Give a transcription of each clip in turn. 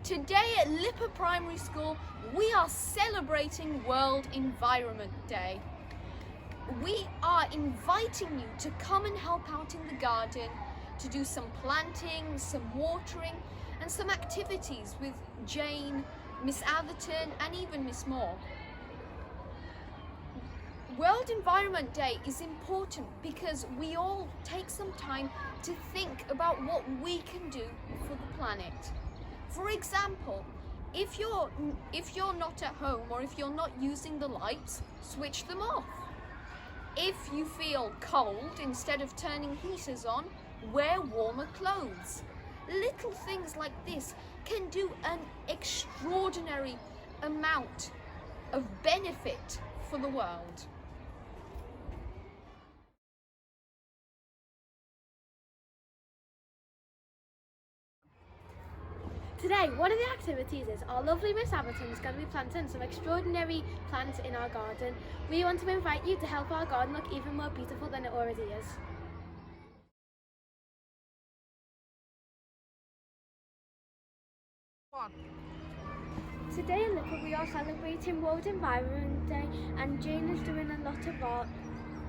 Today at LIPA Primary School, we are celebrating World Environment Day. We are inviting you to come and help out in the garden, to do some planting, some watering, and some activities with Jane, Miss Atherton, and even Miss Moore. World Environment Day is important because we all take some time to think about what we can do for the planet. For example, if you're not at home or if you're not using the lights, switch them off. If you feel cold, instead of turning heaters on, wear warmer clothes. Little things like this can do an extraordinary amount of benefit for the world. Today, one of the activities is our lovely Miss Atherton is going to be planting some extraordinary plants in our garden. We want to invite you to help our garden look even more beautiful than it already is. Today in LIPA we are celebrating World Environment Day, and Jane is doing a lot of art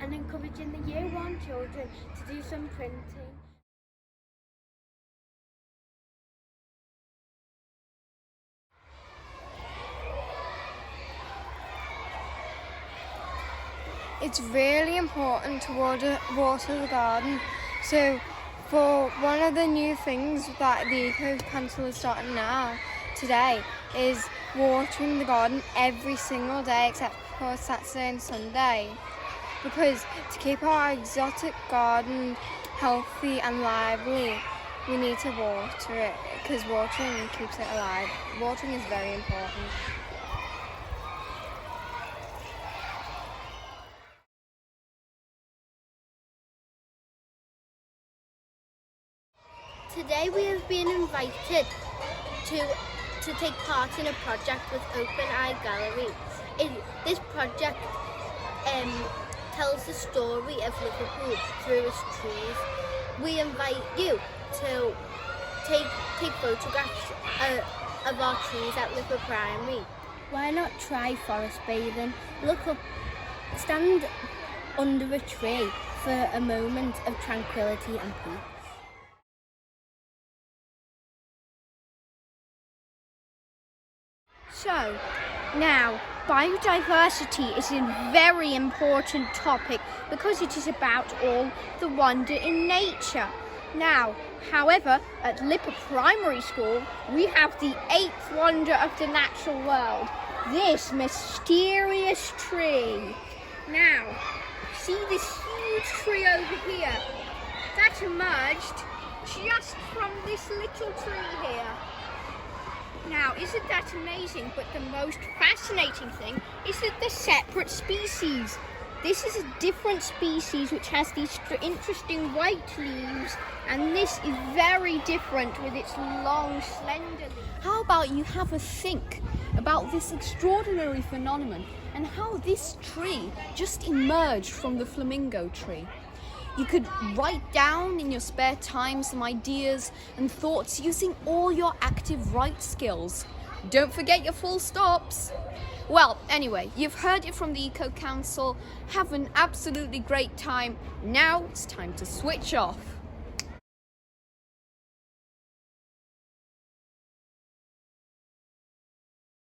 and encouraging the Year 1 children to do some printing. It's really important to water the garden. So for one of the new things that the Eco Council is starting now today is watering the garden every single day except for Saturday and Sunday, because to keep our exotic garden healthy and lively we need to water it, because watering keeps it alive. Watering is very important. Today we have been invited to take part in a project with Open Eye Gallery. This project tells the story of Liverpool through its trees. We invite you to take photographs of our trees at LIPA Primary. Why not try forest bathing? Look up, stand under a tree for a moment of tranquility and peace. So, now, biodiversity is a very important topic because it is about all the wonder in nature. Now, however, at LIPA Primary School, we have the 8th wonder of the natural world, this mysterious tree. Now, see this huge tree over here? That emerged just from this little tree here. Now, isn't that amazing? But the most fascinating thing is that they're separate species. This is a different species which has these interesting white leaves, and this is very different with its long, slender leaves. How about you have a think about this extraordinary phenomenon and how this tree just emerged from the flamingo tree? You could write down in your spare time some ideas and thoughts using all your active write skills. Don't forget your full stops. Well, anyway, you've heard it from the Eco Council. Have an absolutely great time. Now it's time to switch off.